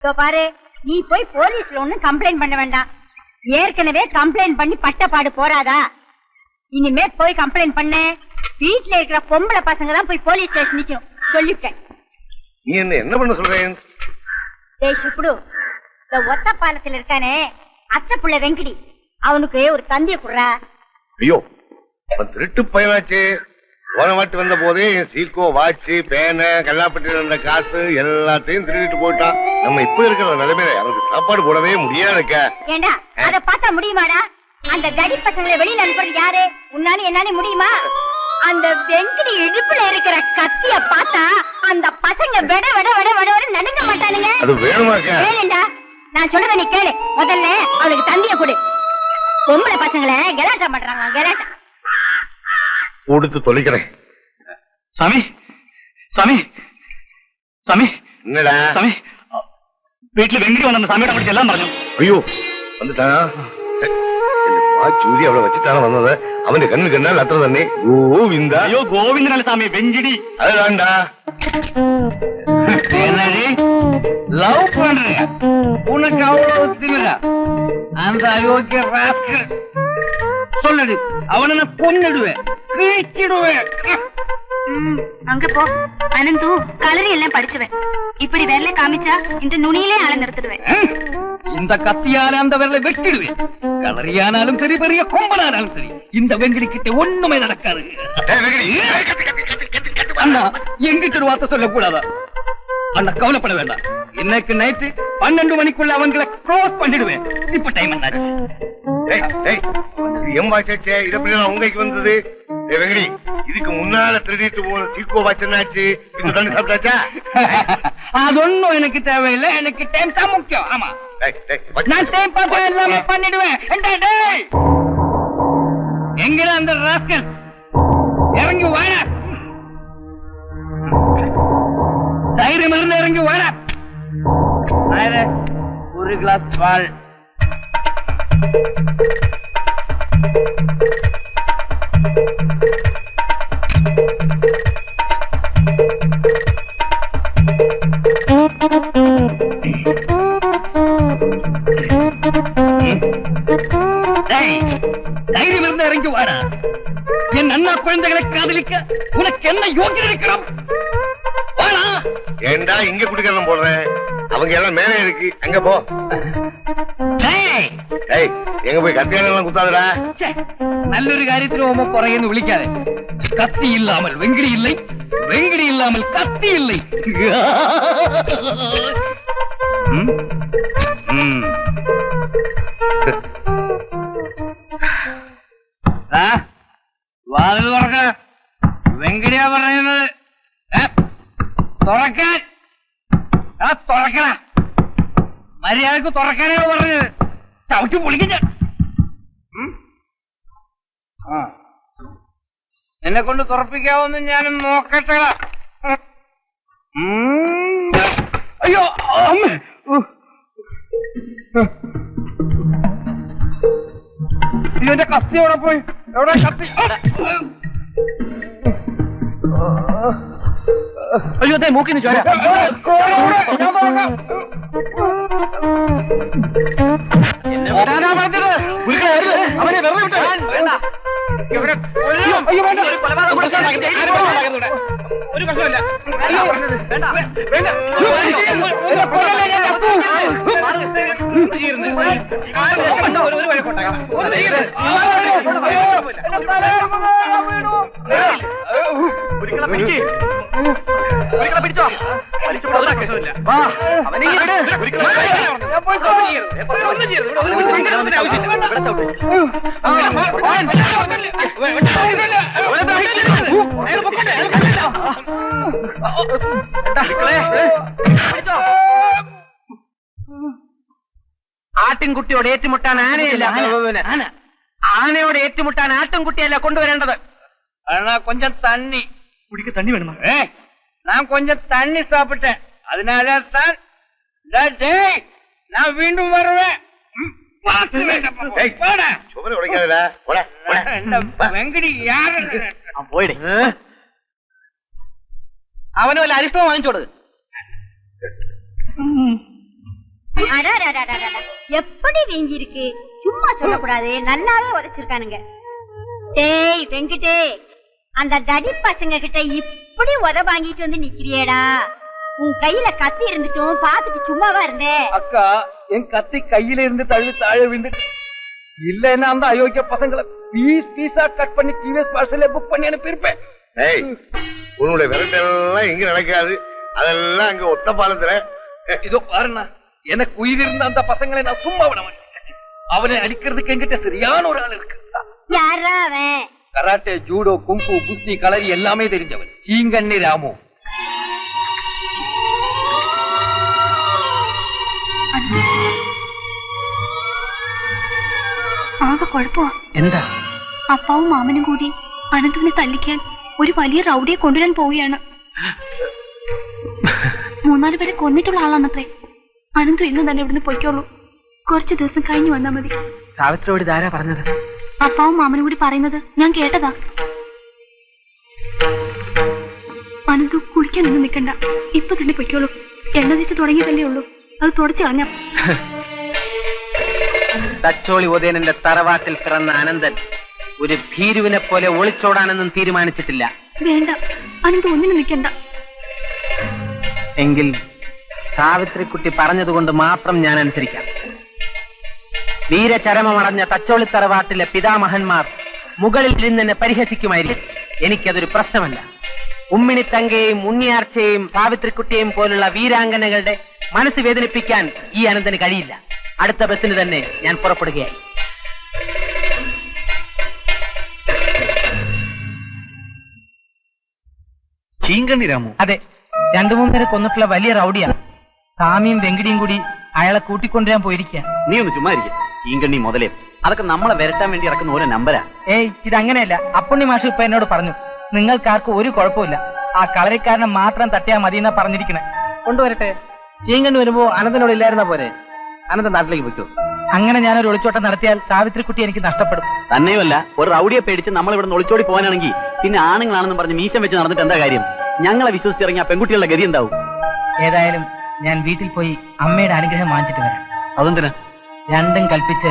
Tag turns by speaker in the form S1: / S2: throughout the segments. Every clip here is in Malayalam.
S1: பாரு, நீ போய் போலீஸ்ல ஒண்ணும் கம்ப்ளைண்ட் பண்ண வேண்டாம். ஏற்கனவே கம்ப்ளைண்ட் பண்ணி பட்டப்பாடு போறாதா? இனிமே போய் கம்ப்ளைண்ட் பண்ண வீட்டுல இருக்கிற பொம்பளை பசங்க தான் போய் போலீஸ் ஸ்டேஷன் நிக்கணும் சொல்லிட்டேன்.
S2: நீ என்ன பண்ண சொல்றேன்?
S1: டேய் சுப்புடு, இந்த ஒத்த பாலத்துல இருக்கானே அத்தை புள்ள வெங்கடி, அவனுக்கு ஒரு தந்திய குடுறா.
S2: ஐயோ, திருட்டு பயனாச்சு. போன வாட்டி வந்த போதே என் சீக்கோ, வாட்சி, பேனை, கல்லாப்பட்டி இருந்த காசு எல்லாத்தையும் திருடிட்டு போயிட்டான். நம்ம இப்ப இருக்கிற நிலைமையில அவனுக்கு சாப்பாடு போடவே முடியாதுக்க.
S1: ஏண்டா அத பார்த்தா முடியுமாடா? அந்த கடி பசங்களை வெளியில அனுப்புறது யாரு? உன்னால என்னால முடியுமா? அந்த வெங்கடி இடுப்புல இருக்கிற கத்திய பார்த்தா அந்த பசங்க வெட வெட வெட வெட நடுங்க மாட்டானுங்க.
S2: அது வேணுமாக்கா?
S1: வேணும்டா, நான் சொல்றத நீ கேளு. முதல்ல அவளுக்கு தந்திய கொடு. பொம்பளை பசங்களை கலாட்டா பண்றாங்க, கலாட்டா.
S2: கொடுத்து தொலைக்கிறேன்.
S3: சாமி சாமி சாமி,
S2: என்னடா
S3: சாமி? வீட்டுல வெங்கடி வந்த சாமியோட படிச்சு எல்லாம் மறந்து.
S2: ஐயோ, வந்துட்டான். சூரிய அவளை வச்சுட்டான வந்தத. அவன் கண்ணு கண்ணா லத்திர தண்ணி. கோவிந்தா.
S3: ஐயோ கோவிந்தனால சாமி, வெங்கடி.
S2: அதுதான்டா.
S4: என்னடி லவ் பண்றீங்க? உனக்கு அவ்வளவு திமிரா? அந்த அயோக்கிய ராஸ்கல் சொல்லடி, அவனை நான் கொன்னிடுவேன், கிழிச்சிடுவேன்.
S1: அங்க போ அனந்து, கலரி எல்லாம் படிச்சுவேன். இப்படி விரல காமிச்சா இந்த நுனியிலே அளந்திருத்துடுவேன்.
S4: இந்த கத்தியால அந்த விரலை வெட்டிடுவேன். கலரியானாலும் சரி, பெரிய கொம்பனானாலும் சரி, இந்த வெங்கடி கிட்ட ஒண்ணுமே நடக்காது. அண்ணா, எங்கிட்ட ஒரு வார்த்தை சொல்லக்கூடாதா? அண்ணா கவலைப்பட வேண்டாம். இன்னைக்கு நைட்டு 12 மணிக்குள்ள அவங்களை க்ளோஸ் பண்ணிடுவேன். இப்ப டைம் என்ன?
S2: உங்களுக்கு வந்தது வெங்கடி. இதுக்கு முன்னால திருடிட்டு போன சீக்கோ வாட்சாச்சு. இந்த தண்ணி சாப்பிட்டாச்சா?
S4: அது ஒண்ணும் எனக்கு தேவையில்லை. எனக்கு டைம் தான் முக்கியம். ஆமா, நான் டைம் பார்த்து எல்லாமே பண்ணிடுவேன். எங்கட அந்த ராஸ்கல் இறங்கி வாழ, தைரியம் இருந்து இறங்கி வாழ. ஒரு கிளாஸ் பால். தைரியம் இருந்து இறங்கி வாடா. என் அண்ணா குழந்தைகளை காதலிக்க உனக்கு என்ன யோகியம் இருக்கிறோம்? வாடா.
S2: ஏண்டா இங்க குடிக்கிறதும் போடுறேன்? அவங்க எல்லாம் மேலே இருக்கு, அங்க போ. எங்க போய் கத்தியால குத்தாதடா.
S4: நல்லொரு காரியத்தில் உம குறையன்னு விழிக்காது. கத்தி இல்லாமல் வெங்கடி இல்லை, வெங்கடி இல்லாமல் கத்தி இல்லை. വാതിൽ തുറക്ക. വെങ്കടിയാ പറയുന്നത്. തുറക്കാൻ തുറക്കണ മര്യാദക്ക് തുറക്കാനാണ് പറഞ്ഞത്. ചവിട്ടി പൊളിക്ക. എന്നെ കൊണ്ട് തുറപ്പിക്കാവോന്ന് ഞാനും നോക്കട്ടെ. അയ്യോ അമ്മ, ഇതിന്റെ കത്തി എവിടെ പോയി? എവിടെ കത്തി?
S3: അയ്യോ അതെ, മൂക്കിന് ചോര. അവനെ വെറുതെ വിട്ടു. ഒരു പ്രശ്നമില്ല. പിടിച്ചോ, ആട്ടിൻകുട്ടിയോട് ഏറ്റുമുട്ടാൻ ആനയല്ല, ആനയോട് ഏറ്റുമുട്ടാൻ ആട്ടിൻകുട്ടിയല്ല കൊണ്ടുവരേണ്ടത്. കൊഞ്ചം തണ്ണി കുടിക്ക. തണ്ണി വേണം. ഞാൻ കൊഞ്ചം തണ്ണി സാപ്പിട്ടേ. അതിനാലാ താൻ ഞാൻ വീണ്ടും വരുവേ. വെങ്കടി പോയിടേ. അവന് വല്ല അരിഷ്ടം വാങ്ങിച്ചോട്.
S1: எப்படி வீங்கி இருக்கு? சும்மா சொல்லக்கூடாது, நல்லாவே உதைச்சிருக்கானுங்க. டேய் வெங்கிட்டே, அந்த தடி பசங்க கிட்ட இப்படி உத வாங்கிட்டு வந்து நிக்கிறியேடா. உன் கையில கத்தி இருந்துட்டும் பாத்துட்டு சும்மாவா இருந்தே.
S4: அக்கா, என் கத்தி கையில இருந்து தழுவி தாழ விழுந்துட்டு இல்லன்னா அந்த அயோக்கிய பசங்களை பீஸா கட் பண்ணி டிவிஎஸ் பார்சல்ல புக் பண்ணி அனுப்பியிருப்பேன்.
S2: ஏய், உன்னுடைய விரட்டெல்லாம் இங்க நடக்காது, அதெல்லாம் அங்க ஒத்த பாலத்துல.
S4: இதோ பாருண்ணா, எனக்கு உயிர் இருந்த அந்த பசங்களை நான் சும்மா விட மாட்டேன். அவனை அடிக்கிறதுக்கு என்கிட்ட சரியான ஒரு ஆள் இருக்கு.
S1: யாரா அவன்?
S4: கராட்டே, ஜூடோ, கும்பு, குஸ்தி, களரி எல்லாமே தெரிஞ்சவன். சீங்கண்ணி ராமு.
S5: ആകെ കുഴപ്പമാ.
S4: എന്താ?
S5: അപ്പാവും മാമനും കൂടി അനന്തുവിനെ തല്ലിക്കാൻ ഒരു വലിയ റൗഡിയെ കൊണ്ടുവരാൻ പോവുകയാണ്. 3-4 പേരെ കൊന്നിട്ടുള്ള ആളാണത്രേ. അനന്തു ഇന്ന് തന്നെ ഇവിടുന്ന് പൊയ്ക്കോളൂ. കുറച്ചു ദിവസം കഴിഞ്ഞു വന്നാ മതി.
S3: സാവിത്രിയോട് ഇതാരാ പറഞ്ഞത്?
S5: അപ്പാവും മാമനും കൂടി പറയുന്നത് ഞാൻ കേട്ടതാ. അനന്തു കുളിക്കാനൊന്നും നിൽക്കണ്ട, ഇപ്പൊ തന്നെ പൊയ്ക്കോളൂ. എണ്ണ തെറ്റ് തുടങ്ങിയതല്ലേ ഉള്ളൂ, അത് തുടച്ചു കളഞ്ഞ.
S3: തച്ചോളി ഉദയനന്റെ തറവാട്ടിൽ പിറന്ന അനന്തൻ ഒരു ഭീരുവിനെ പോലെ ഒളിച്ചോടാനൊന്നും തീരുമാനിച്ചിട്ടില്ല.
S5: വേണ്ട, അനന്തു ഒന്നിനും നിൽക്കണ്ട.
S3: എങ്കിൽ സാവിത്രിക്കുട്ടി പറഞ്ഞതുകൊണ്ട് മാത്രം ഞാൻ അനുസരിക്കാം. വീരചരമമടഞ്ഞ തച്ചോളി തറവാട്ടിലെ പിതാമഹന്മാർ മുകളിൽ ഇരുന്നെന്നെ പരിഹസിക്കുമായിരിക്കും. എനിക്കതൊരു പ്രശ്നമല്ല. ഉമ്മിണിത്തങ്കയെയും ഉണ്ണിയാർച്ചയെയും സാവിത്രിക്കുട്ടിയെയും പോലുള്ള വീരാംഗനകളുടെ മനസ്സ് വേദനിപ്പിക്കാൻ ഈ അനന്തന് കഴിയില്ല. അടുത്ത ബസ്സിന് തന്നെ ഞാൻ പുറപ്പെടുകയായി.
S4: ചീങ്കണ്ണി രാമു?
S3: അതെ, 2-3 പേരെ കൊന്നിട്ടുള്ള വലിയ റൗഡിയാണ്. സാമിയും വെങ്കിടിയും കൂടി അയാളെ കൂട്ടിക്കൊണ്ടുവരാൻ പോയിരിക്കുക.
S6: നീ ഒന്ന് ചുമ്മാ ഇരിക്കും. ചീങ്കണ്ണി മുതലേ അതൊക്കെ നമ്മളെ വരട്ടാൻ വേണ്ടി ഇറക്കുന്ന ഓരോ നമ്പരാ.
S3: ഏയ്, ഇതങ്ങനെയല്ല. അപ്പുണ്ണി മാഷ് ഇപ്പൊ എന്നോട് പറഞ്ഞു, നിങ്ങൾക്കാർക്കും ഒരു കുഴപ്പമില്ല, ആ കളരിക്കാരനെ മാത്രം തട്ടിയാ മതി എന്നാ പറഞ്ഞിരിക്കണേ. കൊണ്ടുവരട്ടെ. ചീങ്കണ്ണി വരുമ്പോ അനന്തനോട് ഇല്ലായിരുന്ന പോരെ? അനന്തൻ നാട്ടിലേക്ക് വെക്കോ? അങ്ങനെ ഞാനൊരു ഒളിച്ചോട്ടം നടത്തിയാൽ സാവിത്രിക്കുട്ടി എനിക്ക് നഷ്ടപ്പെടും.
S6: തന്നെയുമല്ല, ഒരു റൗഡിയെ പേടിച്ച് നമ്മൾ ഇവിടെ ഒളിച്ചോടി പോകാനാണെങ്കിൽ പിന്നെ ആണുങ്ങളാണെന്ന് പറഞ്ഞ് മീശം വെച്ച് നടന്നിട്ട് എന്താ കാര്യം? ഞങ്ങളെ വിശ്വസിച്ചിറങ്ങിയ പെൺകുട്ടികളുടെ ഗതി എന്താവും?
S3: ഏതായാലും ഞാൻ വീട്ടിൽ പോയി അമ്മയുടെ അനുഗ്രഹം വാങ്ങിച്ചിട്ട് വരാം.
S6: അതെന്തിനാ?
S3: രണ്ടും കൽപ്പിച്ച്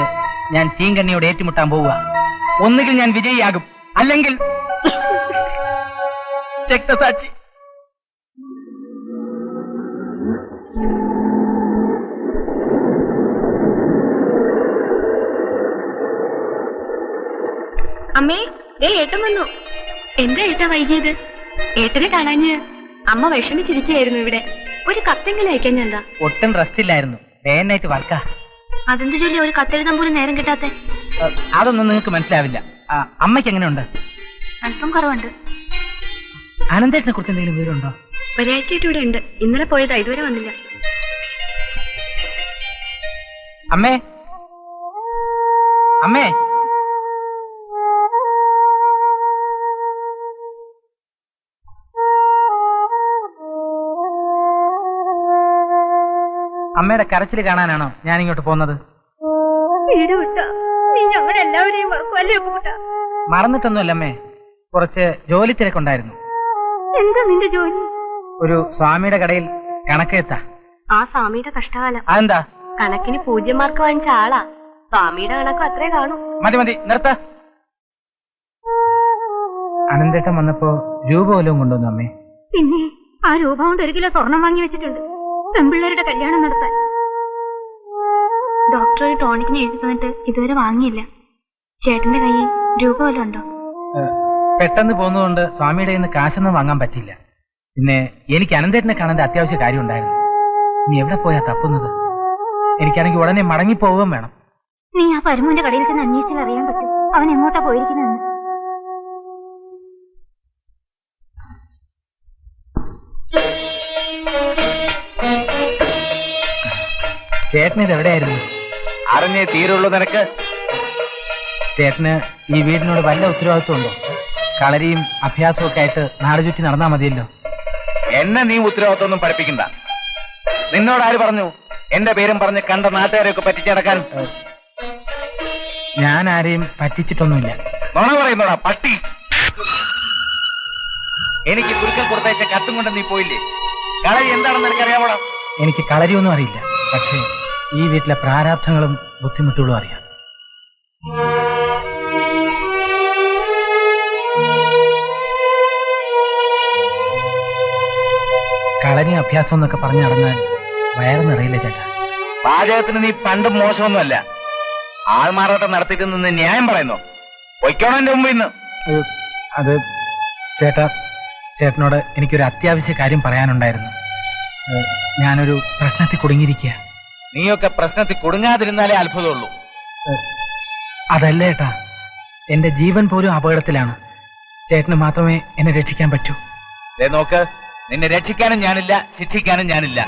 S3: ഞാൻ ചീങ്കണ്ണിയോട് ഏറ്റുമുട്ടാൻ പോവുക. ഒന്നുകിൽ ഞാൻ വിജയിയാകും, അല്ലെങ്കിൽ രക്തസാക്ഷി.
S5: അമ്മേ, ദേ ഏട്ടൻ വന്നു. എന്താ ഏട്ടാ വൈകിയത്? ഏട്ടനെ കാണാഞ്ഞ് അമ്മ വിഷമിച്ചിരിക്കുകയായിരുന്നു. ഇവിടെ ഒരു കത്തെങ്കിലും അയക്കാൻ ഞാൻ എന്താ?
S3: ഒട്ടും റെസ്റ്റ് ഇല്ലായിരുന്നു, ഡേ നൈറ്റ് വർക്കാ.
S5: അതെന്ത് ചൊല്ലി ഒരു കത്തെഴുതാൻ പോലും നേരം കിട്ടാത്ത?
S3: അതൊന്നും നിങ്ങൾക്ക് മനസ്സിലാവില്ല. അമ്മയ്ക്ക് എങ്ങനെയുണ്ട്?
S5: അല്പം കുറവുണ്ട്.
S3: അനന്തേട്ടനെ കുറിച്ച് എന്തെങ്കിലും വിവരമുണ്ടോ?
S5: ഒരാഴ്ചയായിട്ട് ഇവിടെ ഉണ്ട്. ഇന്നലെ പോയതാ, ഇതുവരെ വന്നില്ല.
S3: അമ്മേ, അമ്മേ, അമ്മയുടെ കരച്ചിൽ കാണാനാണോ ഞാൻ ഇങ്ങോട്ട് പോകുന്നത്?
S1: വീട് വിട്ടാ നീ ഞങ്ങളെല്ലാവരെയും മറക്കുമല്ലേ കൂട്ടാ?
S3: മറന്നിട്ടൊന്നുമല്ല അമ്മേ, കുറച്ച് ജോലി തിരക്കുണ്ടായിരുന്നു.
S1: എന്താ നിന്റെ ജോലി?
S3: ഒരു സ്വാമിയുടെ കടയിൽ കണക്കെഴുത്താ.
S5: ആ സ്വാമിയുടെ കഷ്ടകാലം.
S3: അതെന്താ?
S5: കണക്കിന് 0 മാർക്ക് വാങ്ങിച്ച ആളാ. സ്വാമിയുടെ കണക്കും അത്രേ കാണൂ.
S3: മതി മതി, നിർത്ത. അനന്തേട്ടൻ വന്നപ്പോ രൂപ വല്ലതും കൊണ്ടുവന്നു അമ്മേ?
S5: പിന്നെ ആ രൂപ കൊണ്ട് 1 കിലോ സ്വർണം വാങ്ങി വെച്ചിട്ടുണ്ട്, പെൺപിള്ളേരുടെ കല്യാണം നടത്താൻ. ഡോക്ടർ ഒരു ടോണിക്കിന് എഴുതി തന്നിട്ട് ഇതുവരെ വാങ്ങിയില്ല. ചേട്ടന്റെ കയ്യിൽ രൂപ വല്ലതും ഉണ്ടോ?
S3: പെട്ടെന്ന് പോകുന്നതുകൊണ്ട് സ്വാമിയുടെ കയ്യിൽ നിന്ന് കാശൊന്നും വാങ്ങാൻ പറ്റില്ല. പിന്നെ എനിക്ക് അനന്തേട്ടനെ കാണേണ്ട അത്യാവശ്യ കാര്യം ഉണ്ടായിരുന്നു. നീ എവിടെ പോയാ തപ്പുന്നത്? എനിക്കാണെങ്കിൽ ഉടനെ മടങ്ങിപ്പോവുകയും വേണം.
S5: നീ ആ പരമുവിന്റെ കടയിൽ ചെന്ന് അന്വേഷിച്ചാൽ അറിയാൻ പറ്റും അവൻ എങ്ങോട്ടാ പോയിരിക്കുന്നതെന്ന്.
S3: ചേട്ടന് ഇത് എവിടെയായിരുന്നു?
S4: അറിഞ്ഞേ തീരുള്ളൂ നിനക്ക്.
S3: ചേട്ടന് ഈ വീടിനോട് വല്ല ഉത്തരവാദിത്വം ഉണ്ടോ? കളരിയും അഭ്യാസവും ഒക്കെ ആയിട്ട് നാട് ചുറ്റി നടന്നാ മതിയല്ലോ.
S4: എന്നെ നീ ഉത്തരവാദിത്വം പഠിപ്പിക്കണ്ട. നിന്നോട് ആര് പറഞ്ഞു എന്റെ പേരും പറഞ്ഞ് കണ്ട നാട്ടുകാരെയൊക്കെ പറ്റിച്ചടക്കാൻ?
S3: ഞാൻ ആരെയും പറ്റിച്ചിട്ടൊന്നുമില്ല.
S4: നുണ പറയുന്നോടാ പട്ടി. എനിക്ക് കുരുക്കൽ കൊടുത്തയച്ച കത്തും കൊണ്ട് നീ പോയില്ലേ? കളരി എന്താണെന്ന് എനിക്കറിയാമോടാ?
S3: എനിക്ക് കളരിയൊന്നും അറിയില്ല, പക്ഷേ
S7: ഈ വീട്ടിലെ പ്രാരാബ്ധങ്ങളും ബുദ്ധിമുട്ടുകളും അറിയാം. കളരി അഭ്യാസം എന്നൊക്കെ പറഞ്ഞു നടന്നാൽ വയറ് നിറയില്ല ചേട്ടാ.
S4: പാചകത്തിന് നീ പണ്ടും മോശമൊന്നുമല്ല. ആൾമാറാട്ടം നടത്തിയിട്ട് നിന്ന് ന്യായം പറയുന്നു. പൊയ്ക്കോണം എന്റെ മുമ്പിൽ നിന്ന്.
S7: അത് ചേട്ടാ, ചേട്ടനോട് എനിക്കൊരു അത്യാവശ്യ കാര്യം പറയാനുണ്ടായിരുന്നു. ഞാനൊരു പ്രശ്നത്തിൽ കുടുങ്ങിയിരിക്കുക.
S4: നീയൊക്കെ പ്രശ്നത്തിൽ കുടുങ്ങാതിരുന്നാലേ അത്ഭുതമുള്ളൂ.
S7: അതല്ല ചേട്ടാ, എന്റെ ജീവൻ പോലും അപകടത്തിലാണ്. ചേട്ടന് മാത്രമേ എന്നെ രക്ഷിക്കാൻ പറ്റൂ.
S4: നോക്ക്, നിന്നെ രക്ഷിക്കാനും ഞാനില്ല, ശിക്ഷിക്കാനും ഞാനില്ല.